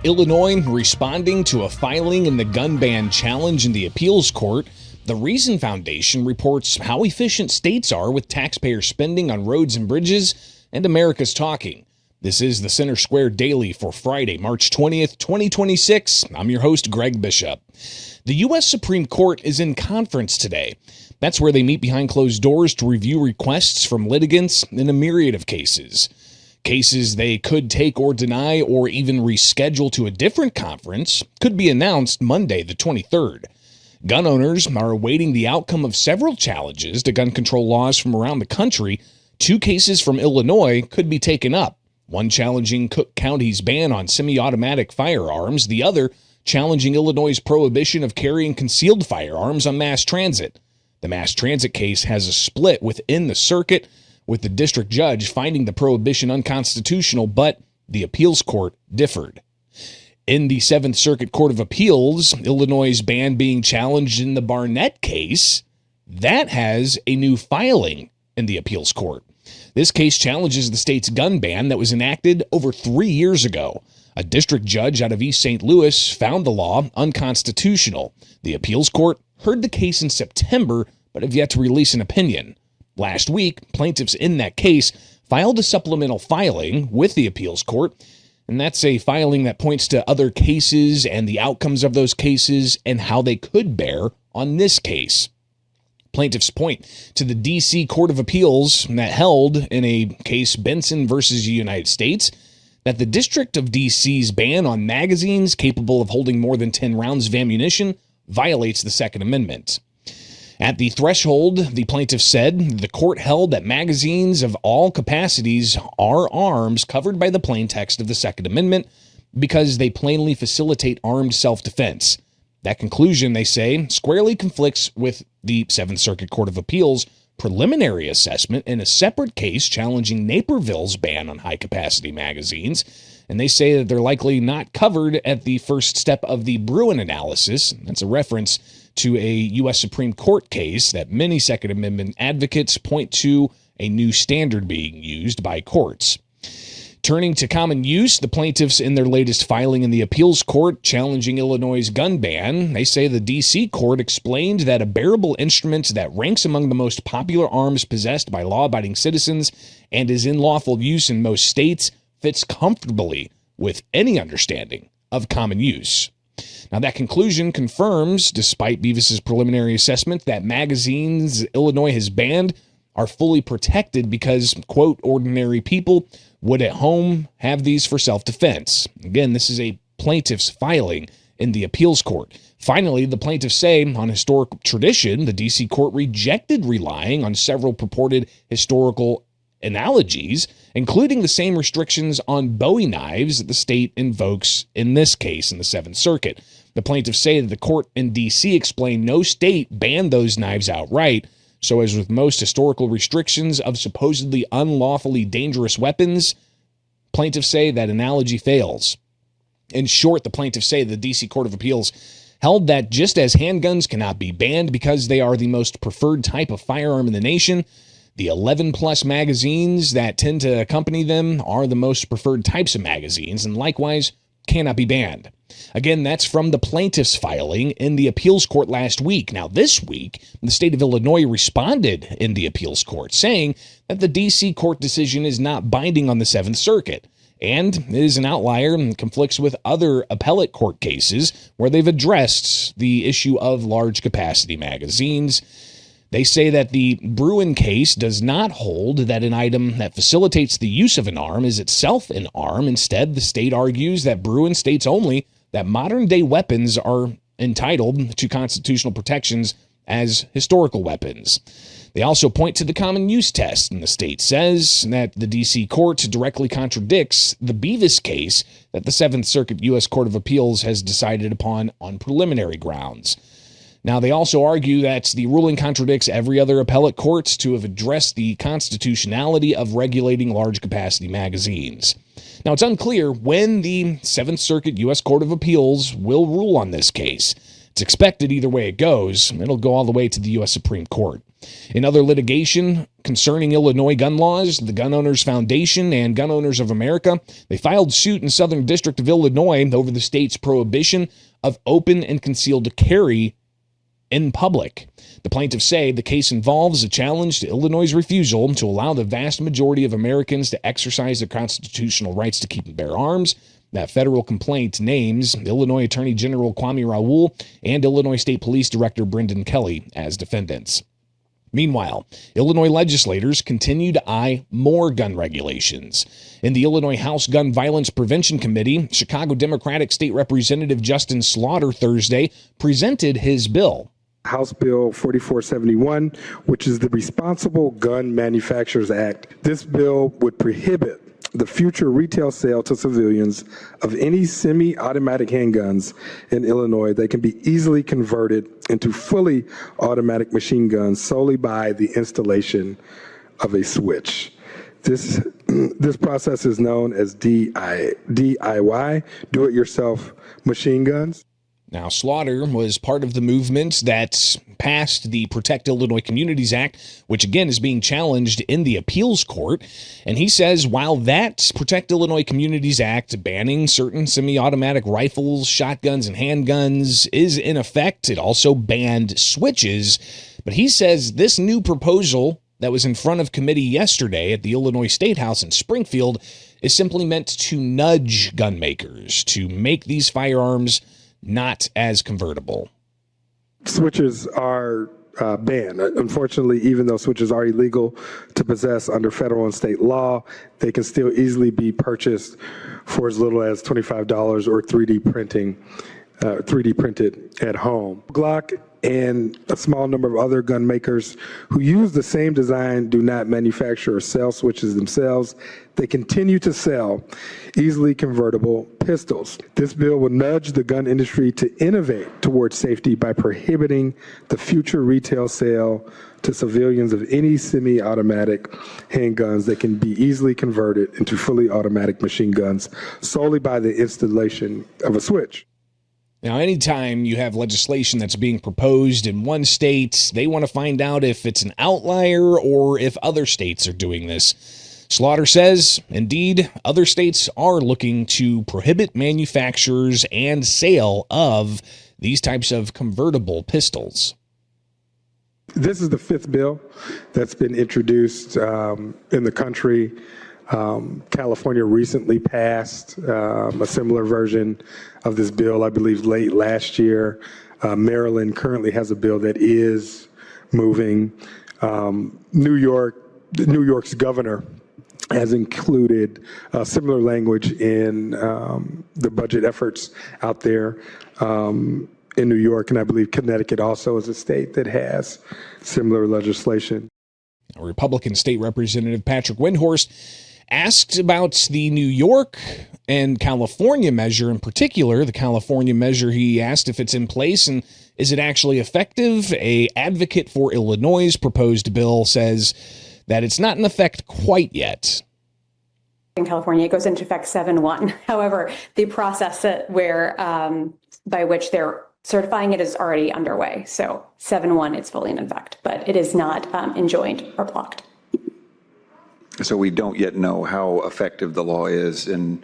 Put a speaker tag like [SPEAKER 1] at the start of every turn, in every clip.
[SPEAKER 1] Illinois responding to a filing in the gun ban challenge in the appeals court. The Reason Foundation reports how efficient states are with taxpayer spending on roads and bridges, and America's talking. This is the Center Square Daily for Friday, March 20th, 2026. I'm your host, Greg Bishop. The U.S. Supreme Court is in conference today. That's where they meet behind closed doors to review requests from litigants in a myriad of cases. Cases they could take or deny or even reschedule to a different conference could be announced Monday, the 23rd. Gun owners are awaiting the outcome of several challenges to gun control laws from around the country. 2 cases from Illinois could be taken up, one challenging Cook County's ban on semi-automatic firearms, the other challenging Illinois' prohibition of carrying concealed firearms on mass transit. The mass transit case has a split within the circuit, with the district judge finding the prohibition unconstitutional, but the appeals court differed. In the 7th Circuit Court of Appeals, Illinois' ban being challenged in the Barnett case, that has a new filing in the appeals court. This case challenges the state's gun ban that was enacted over 3 years ago. A district judge out of East St. Louis found the law unconstitutional. The appeals court heard the case in September, but have yet to release an opinion. Last week, plaintiffs in that case filed a supplemental filing with the appeals court, and that's a filing that points to other cases and the outcomes of those cases and how they could bear on this case. Plaintiffs point to the D.C. Court of Appeals that held in a case Benson versus the United States that the District of D.C.'s ban on magazines capable of holding more than 10 rounds of ammunition violates the Second Amendment. At the threshold, the plaintiff said the court held that magazines of all capacities are arms covered by the plain text of the Second Amendment because they plainly facilitate armed self-defense. That conclusion, they say, squarely conflicts with the 7th Circuit Court of Appeals preliminary assessment in a separate case challenging Naperville's ban on high-capacity magazines, and they say that they're likely not covered at the first step of the Bruin analysis. That's a reference to a U.S. Supreme Court case that many Second Amendment advocates point to a new standard being used by courts. Turning to common use, the plaintiffs in their latest filing in the appeals court challenging Illinois' gun ban, they say the D.C. court explained that a bearable instrument that ranks among the most popular arms possessed by law-abiding citizens and is in lawful use in most states fits comfortably with any understanding of common use. Now, that conclusion confirms, despite Beavis's preliminary assessment, that magazines Illinois has banned are fully protected because, quote, ordinary people would at home have these for self-defense. Again, this is a plaintiff's filing in the appeals court. Finally, the plaintiffs say, on historic tradition, the D.C. court rejected relying on several purported historical analogies, including the same restrictions on Bowie knives that the state invokes in this case in the 7th Circuit. The plaintiffs say that the court in D.C. explained no state banned those knives outright, so as with most historical restrictions of supposedly unlawfully dangerous weapons, plaintiffs say that analogy fails. In short, the plaintiffs say the D.C. Court of Appeals held that just as handguns cannot be banned because they are the most preferred type of firearm in the nation, the 11-plus magazines that tend to accompany them are the most preferred types of magazines and likewise cannot be banned. Again, that's from the plaintiff's filing in the appeals court last week. Now, this week, the state of Illinois responded in the appeals court, saying that the D.C. court decision is not binding on the 7th Circuit, and it is an outlier and conflicts with other appellate court cases where they've addressed the issue of large-capacity magazines. They say that the Bruin case does not hold that an item that facilitates the use of an arm is itself an arm. Instead, the state argues that Bruin states only that modern-day weapons are entitled to constitutional protections as historical weapons. They also point to the common use test, and the state says that the D.C. court directly contradicts the Beavis case that the 7th Circuit U.S. Court of Appeals has decided upon on preliminary grounds. Now, they also argue that the ruling contradicts every other appellate court to have addressed the constitutionality of regulating large-capacity magazines. Now, it's unclear when the 7th Circuit U.S. Court of Appeals will rule on this case. It's expected either way it goes. It'll go all the way to the U.S. Supreme Court. In other litigation concerning Illinois gun laws, the Gun Owners Foundation and Gun Owners of America, they filed suit in Southern District of Illinois over the state's prohibition of open and concealed carry in public. The plaintiffs say the case involves a challenge to Illinois' refusal to allow the vast majority of Americans to exercise their constitutional rights to keep and bear arms. That federal complaint names Illinois Attorney General Kwame Raoul and Illinois State Police Director Brendan Kelly as defendants. Meanwhile, Illinois legislators continue to eye more gun regulations. In the Illinois House Gun Violence Prevention Committee, Chicago Democratic State Representative Justin Slaughter Thursday presented his bill.
[SPEAKER 2] House Bill 4471, which is the Responsible Gun Manufacturers Act. This bill would prohibit the future retail sale to civilians of any semi-automatic handguns in Illinois. They can be easily converted into fully automatic machine guns solely by the installation of a switch. This process is known as DIY, do-it-yourself machine guns.
[SPEAKER 1] Now, Slaughter was part of the movement that passed the Protect Illinois Communities Act, which again is being challenged in the appeals court. And he says while that Protect Illinois Communities Act banning certain semi-automatic rifles, shotguns, and handguns is in effect, it also banned switches. But he says this new proposal that was in front of committee yesterday at the Illinois State House in Springfield is simply meant to nudge gun makers to make these firearms not as convertible.
[SPEAKER 2] Switches are banned. Unfortunately, even though switches are illegal to possess under federal and state law, they can still easily be purchased for as little as $25 or 3D printed at home. Glock and a small number of other gun makers who use the same design do not manufacture or sell switches themselves. They continue to sell easily convertible pistols. This bill will nudge the gun industry to innovate towards safety by prohibiting the future retail sale to civilians of any semi-automatic handguns that can be easily converted into fully automatic machine guns solely by the installation of a switch.
[SPEAKER 1] Now, anytime you have legislation that's being proposed in one state, they want to find out if it's an outlier or if other states are doing this. Slaughter says, indeed, other states are looking to prohibit manufacturers and sale of these types of convertible pistols.
[SPEAKER 2] This is the fifth bill that's been introduced in the country. California recently passed a similar version of this bill, I believe, late last year. Maryland currently has a bill that is moving. New York's governor has included similar language in the budget efforts out there in New York, and I believe Connecticut also is a state that has similar legislation.
[SPEAKER 1] Republican State Representative Patrick Windhorst asked about the New York and California measure in particular. The California measure, he asked if it's in place and is it actually effective. An advocate for Illinois' proposed bill says that it's not in effect quite yet.
[SPEAKER 3] In California, it goes into effect 7/1. However, the process by which they're certifying it is already underway. So 7/1, it's fully in effect, but it is not enjoined or blocked.
[SPEAKER 4] So we don't yet know how effective the law is in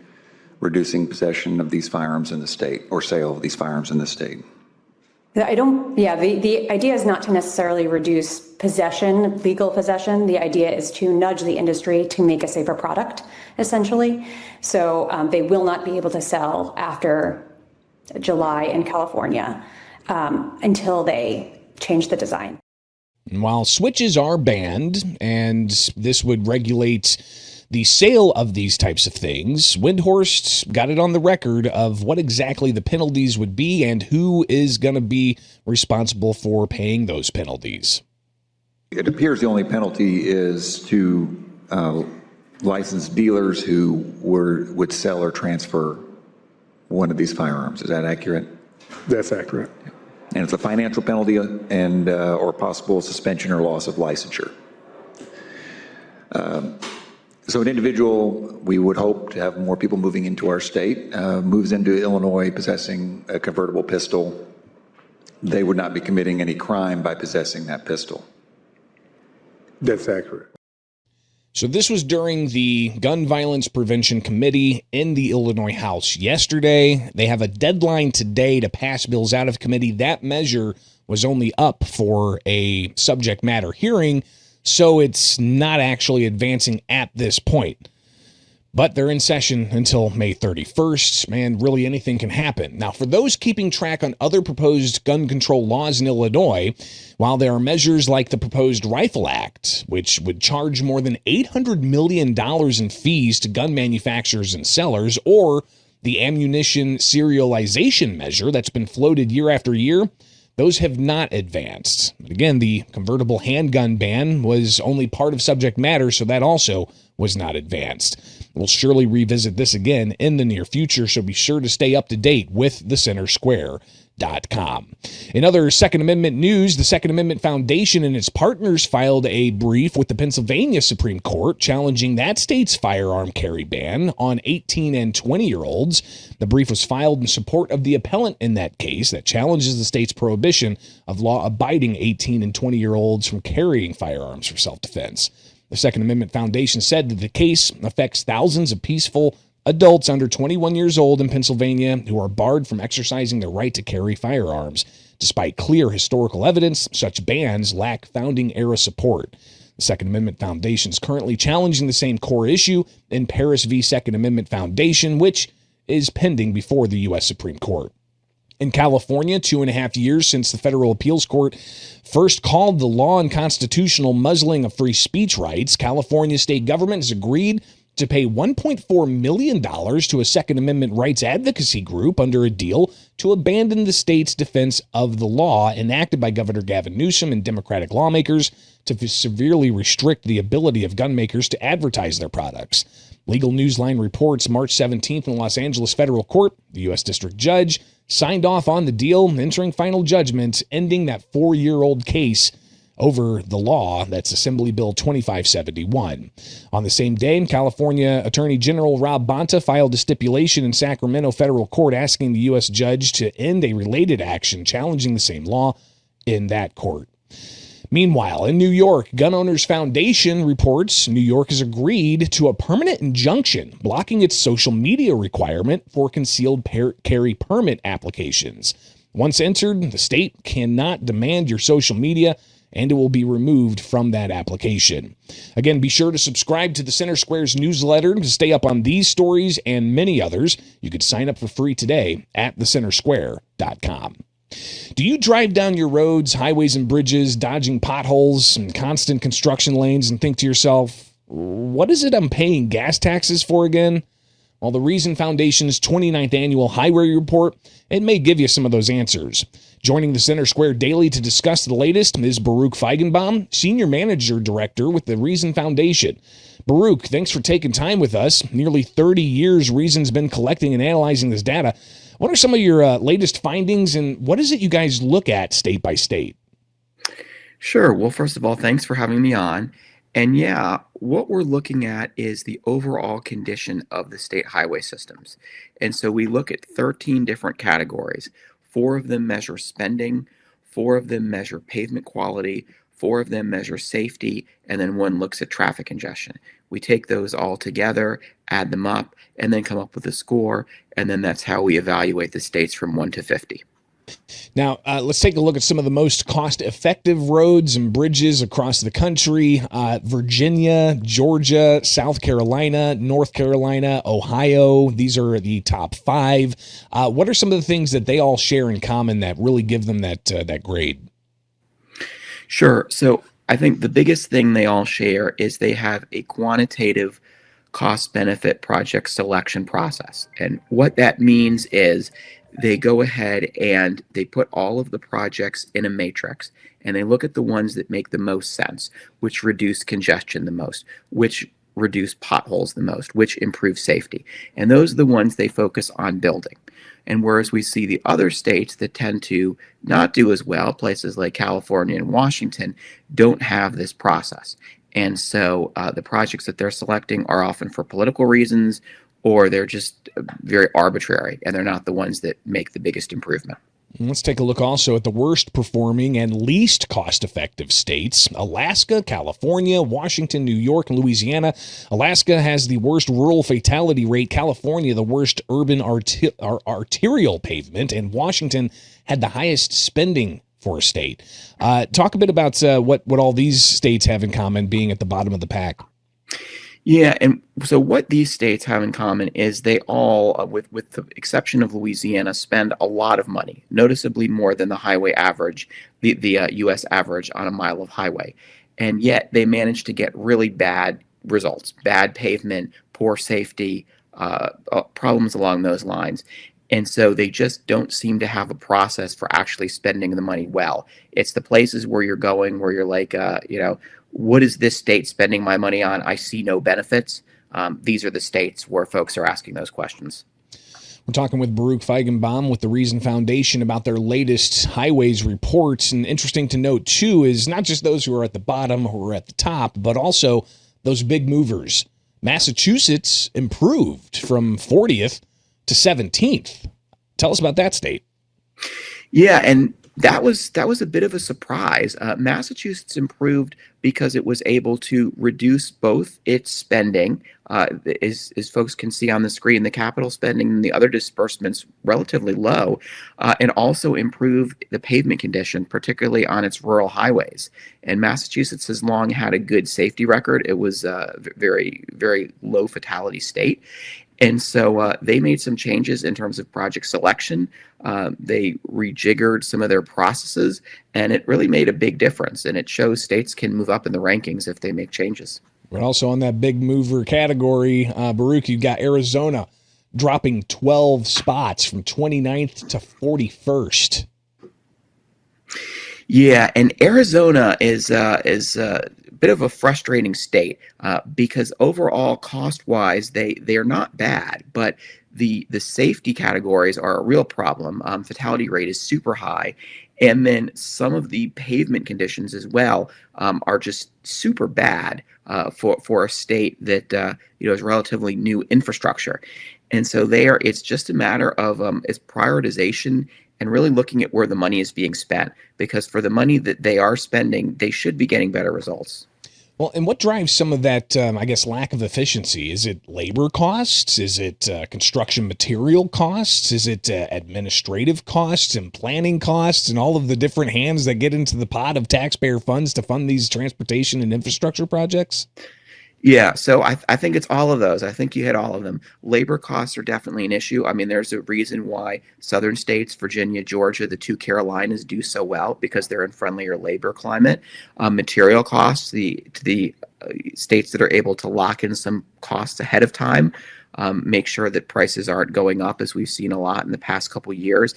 [SPEAKER 4] reducing possession of these firearms in the state or sale of these firearms in the state.
[SPEAKER 3] The idea is not to necessarily reduce possession, legal possession. The idea is to nudge the industry to make a safer product, essentially. So they will not be able to sell after July in California until they change the design.
[SPEAKER 1] And while switches are banned, and this would regulate the sale of these types of things, Windhorst got it on the record of what exactly the penalties would be and who is going to be responsible for paying those penalties.
[SPEAKER 4] It appears the only penalty is to licensed dealers who would sell or transfer one of these firearms. Is that accurate?
[SPEAKER 2] That's accurate.
[SPEAKER 4] And it's a financial penalty and or possible suspension or loss of licensure. So an individual, we would hope to have more people moving into our state, moves into Illinois possessing a convertible pistol. They would not be committing any crime by possessing that pistol.
[SPEAKER 2] That's accurate.
[SPEAKER 1] So this was during the Gun Violence Prevention Committee in the Illinois House yesterday. They have a deadline today to pass bills out of committee. That measure was only up for a subject matter hearing, so it's not actually advancing at this point. But they're in session until May 31st, and really anything can happen. Now, for those keeping track on other proposed gun control laws in Illinois, while there are measures like the proposed Rifle Act, which would charge more than $800 million in fees to gun manufacturers and sellers, or the ammunition serialization measure that's been floated year after year, those have not advanced. But again, the convertible handgun ban was only part of subject matter, so that also was not advanced. We'll surely revisit this again in the near future, so be sure to stay up to date with thecentersquare.com. In other Second Amendment news, the Second Amendment Foundation and its partners filed a brief with the Pennsylvania Supreme Court challenging that state's firearm carry ban on 18 and 20-year-olds. The brief was filed in support of the appellant in that case that challenges the state's prohibition of law-abiding 18 and 20-year-olds from carrying firearms for self-defense. The Second Amendment Foundation said that the case affects thousands of peaceful adults under 21 years old in Pennsylvania who are barred from exercising their right to carry firearms. Despite clear historical evidence, such bans lack founding-era support. The Second Amendment Foundation is currently challenging the same core issue in Paris v. Second Amendment Foundation, which is pending before the U.S. Supreme Court. In California, 2.5 years since the federal appeals court first called the law unconstitutional muzzling of free speech rights, California state government has agreed to pay $1.4 million to a Second Amendment rights advocacy group under a deal to abandon the state's defense of the law enacted by Governor Gavin Newsom and Democratic lawmakers to severely restrict the ability of gun makers to advertise their products. Legal Newsline reports March 17th in Los Angeles federal court, the U.S. district judge signed off on the deal, entering final judgment, ending that 4-year-old case over the law. That's Assembly Bill 2571. On the same day, California Attorney General Rob Bonta filed a stipulation in Sacramento federal court asking the U.S. judge to end a related action challenging the same law in that court. Meanwhile, in New York, Gun Owners Foundation reports New York has agreed to a permanent injunction blocking its social media requirement for concealed carry permit applications. Once entered, the state cannot demand your social media, and it will be removed from that application. Again, be sure to subscribe to the Center Square's newsletter to stay up on these stories and many others. You could sign up for free today at thecentersquare.com. Do you drive down your roads, highways, and bridges, dodging potholes and constant construction lanes and think to yourself, what is it I'm paying gas taxes for again? Well, the Reason Foundation's 29th Annual Highway Report, it may give you some of those answers. Joining the Center Square Daily to discuss the latest is Baruch Feigenbaum, Senior Manager Director with the Reason Foundation. Baruch, thanks for taking time with us. Nearly 30 years Reason's been collecting and analyzing this data. What are some of your latest findings, and what is it you guys look at state by state?
[SPEAKER 5] Sure. Well, first of all, thanks for having me on. And yeah, what we're looking at is the overall condition of the state highway systems. And so we look at 13 different categories. 4 of them measure spending, 4 of them measure pavement quality, 4 of them measure safety, and then 1 looks at traffic congestion. We take those all together, add them up, and then come up with a score, and then that's how we evaluate the states from 1 to 50.
[SPEAKER 1] Now, let's take a look at some of the most cost-effective roads and bridges across the country. Virginia, Georgia, South Carolina, North Carolina, Ohio. These are the top 5. What are some of the things that they all share in common that really give them that grade?
[SPEAKER 5] Sure. So I think the biggest thing they all share is they have a quantitative cost-benefit project selection process. And what that means is they go ahead and they put all of the projects in a matrix, and they look at the ones that make the most sense, which reduce congestion the most, which reduce potholes the most, which improve safety. And those are the ones they focus on building. And whereas we see the other states that tend to not do as well, places like California and Washington, don't have this process. And so the projects that they're selecting are often for political reasons, or they're just very arbitrary, and they're not the ones that make the biggest improvement.
[SPEAKER 1] Let's take a look also at the worst performing and least cost-effective states: Alaska, California, Washington, New York, and Louisiana. Alaska has the worst rural fatality rate, California the worst urban arterial pavement, and Washington had the highest spending for a state. Talk a bit about what all these states have in common being at the bottom of the pack.
[SPEAKER 5] Yeah, and so what these states have in common is they all, with the exception of Louisiana, spend a lot of money, noticeably more than the highway average, the U.S. average on a mile of highway, and yet they manage to get really bad results, bad pavement, poor safety, problems along those lines. And so they just don't seem to have a process for actually spending the money well. It's the places where you're going where you're like, what is this state spending my money on? I see no benefits. These are the states where folks are asking those questions.
[SPEAKER 1] We're talking with Baruch Feigenbaum with the Reason Foundation about their latest highways reports. And interesting to note, too, is not just those who are at the bottom who are at the top, but also those big movers. Massachusetts improved from 40th to 17th. Tell us about that state.
[SPEAKER 5] Yeah, and that was a bit of a surprise. Massachusetts improved because it was able to reduce both its spending, as folks can see on the screen, the capital spending and the other disbursements relatively low, and also improve the pavement condition, particularly on its rural highways. And Massachusetts has long had a good safety record. It was a very, very low fatality state. And so they made some changes in terms of project selection. They rejiggered some of their processes, and it really made a big difference. And it shows states can move up in the rankings if they make changes.
[SPEAKER 1] But also on that big mover category, Baruch, you got Arizona dropping 12 spots from 29th to 41st.
[SPEAKER 5] Yeah, and Arizona is a bit of a frustrating state because overall, cost-wise, they are not bad, but the safety categories are a real problem. Fatality rate is super high, and then some of the pavement conditions as well are just super bad for a state that is relatively new infrastructure, and so it's just a matter of it's prioritization and really looking at where the money is being spent, because for the money that they are spending, they should be getting better results.
[SPEAKER 1] Well, and what drives some of that, lack of efficiency? Is it labor costs? Is it construction material costs? Is it administrative costs and planning costs and all of the different hands that get into the pot of taxpayer funds to fund these transportation and infrastructure projects?
[SPEAKER 5] Yeah, so I think it's all of those. I think you hit all of them. Labor costs are definitely an issue. I mean, there's a reason why southern states, Virginia, Georgia, the two Carolinas do so well, because they're in friendlier labor climate. Material costs, the states that are able to lock in some costs ahead of time, make sure that prices aren't going up, as we've seen a lot in the past couple of years.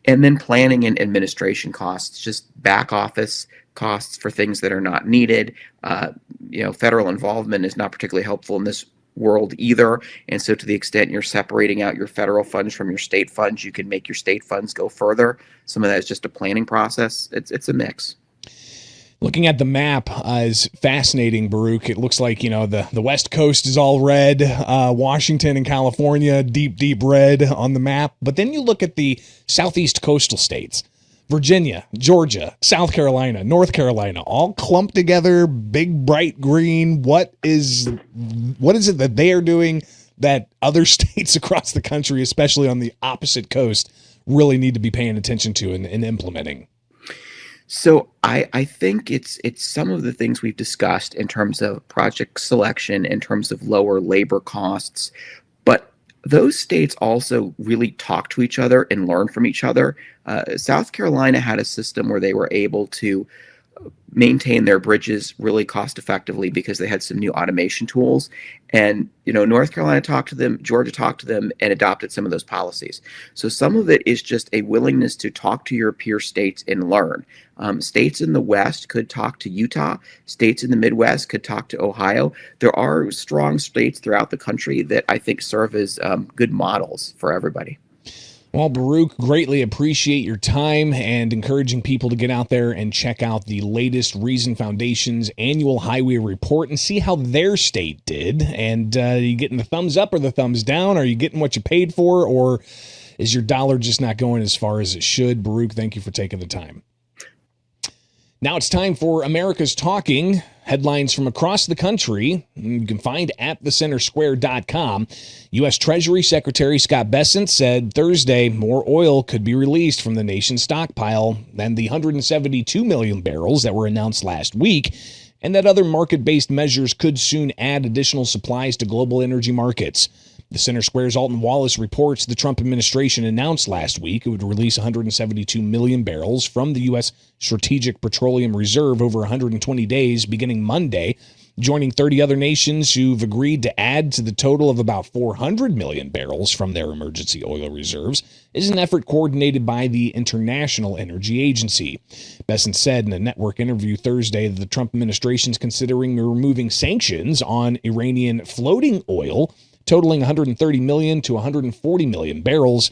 [SPEAKER 5] And then planning and administration costs, just back office costs for things that are not needed. Federal involvement is not particularly helpful in this world either. And so to the extent you're separating out your federal funds from your state funds, you can make your state funds go further. Some of that is just a planning process. It's a mix.
[SPEAKER 1] Looking at the map is fascinating, Baruch. It looks like, the West Coast is all red, Washington and California, deep red on the map. But then you look at the southeast coastal states, Virginia, Georgia, South Carolina, North Carolina, all clumped together, big bright green. What is it that they are doing that other states across the country, especially on the opposite coast, really need to be paying attention to and implementing?
[SPEAKER 5] So I think it's some of the things we've discussed in terms of project selection, in terms of lower labor costs, but those states also really talk to each other and learn from each other. South Carolina had a system where they were able to maintain their bridges really cost effectively because they had some new automation tools. And, North Carolina talked to them, Georgia talked to them, and adopted some of those policies. So some of it is just a willingness to talk to your peer states and learn. States in the West could talk to Utah. States in the Midwest could talk to Ohio. There are strong states throughout the country that I think serve as good models for everybody.
[SPEAKER 1] Well, Baruch, greatly appreciate your time and encouraging people to get out there and check out the latest Reason Foundation's annual highway report and see how their state did. And are you getting the thumbs up or the thumbs down? Are you getting what you paid for? Or Is your dollar just not going as far as it should? Baruch, thank you for taking the time. Now it's time for America's Talking. Headlines from across the country you can find at thecentersquare.com. U.S. Treasury Secretary Scott Bessent said Thursday more oil could be released from the nation's stockpile than the 172 million barrels that were announced last week, and that other market-based measures could soon add additional supplies to global energy markets. The Center Square's Alton Wallace reports the Trump administration announced last week it would release 172 million barrels from the U.S. Strategic Petroleum Reserve over 120 days beginning Monday, joining 30 other nations who've agreed to add to the total of about 400 million barrels from their emergency oil reserves. Is an effort coordinated by the International Energy Agency. Bessent said in a network interview Thursday that the Trump administration is considering removing sanctions on Iranian floating oil, totaling 130 million to 140 million barrels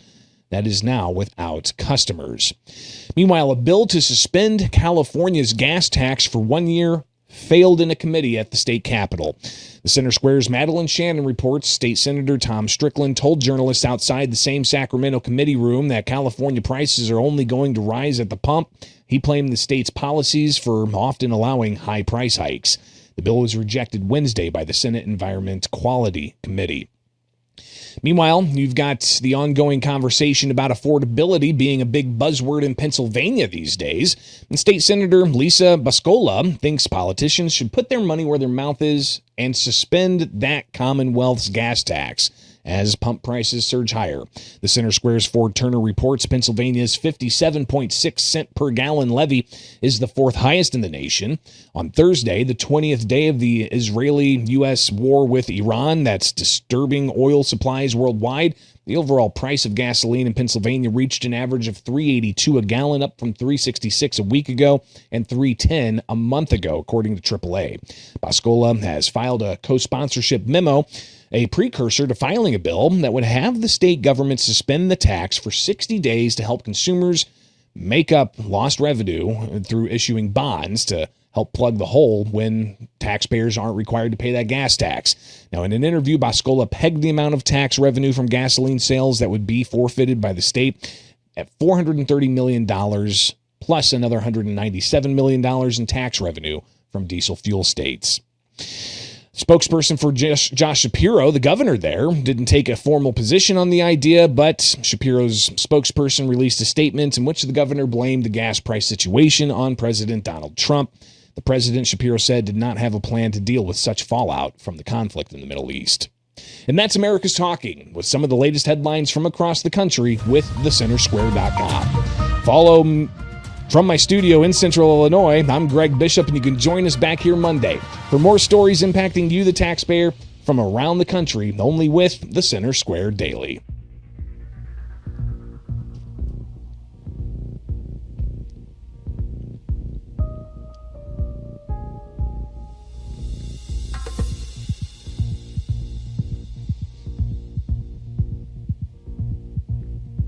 [SPEAKER 1] that is now without customers. Meanwhile, a bill to suspend California's gas tax for 1 year failed in a committee at the state capitol. The Center Square's Madeline Shannon reports State Senator Tom Strickland told journalists outside the same Sacramento committee room that California prices are only going to rise at the pump. He blamed the state's policies for often allowing high price hikes. The bill was rejected Wednesday by the Senate Environment Quality Committee. Meanwhile, you've got the ongoing conversation about affordability being a big buzzword in Pennsylvania these days. And State Senator Lisa Bascola thinks politicians should put their money where their mouth is and suspend that Commonwealth's gas tax as pump prices surge higher. The Center Square's Ford Turner reports Pennsylvania's 57.6 cent per gallon levy is the fourth highest in the nation. On Thursday, the 20th day of the Israeli-U.S. war with Iran that's disturbing oil supplies worldwide, the overall price of gasoline in Pennsylvania reached an average of $3.82 a gallon, up from $3.66 a week ago and $3.10 a month ago, according to AAA. Bascola has filed a co-sponsorship memo, a precursor to filing a bill that would have the state government suspend the tax for 60 days to help consumers make up lost revenue through issuing bonds to help plug the hole when taxpayers aren't required to pay that gas tax. Now, in an interview, Bascola pegged the amount of tax revenue from gasoline sales that would be forfeited by the state at $430 million, plus another $197 million in tax revenue from diesel fuel states. Spokesperson for Josh Shapiro, the governor there, didn't take a formal position on the idea, but Shapiro's spokesperson released a statement in which the governor blamed the gas price situation on President Donald Trump. The president, Shapiro said, did not have a plan to deal with such fallout from the conflict in the Middle East. And that's America's Talking, with some of the latest headlines from across the country with thecentersquare.com. Follow from my studio in Central Illinois, I'm Greg Bishop, and you can join us back here Monday for more stories impacting you, the taxpayer, from around the country, only with the Center Square Daily.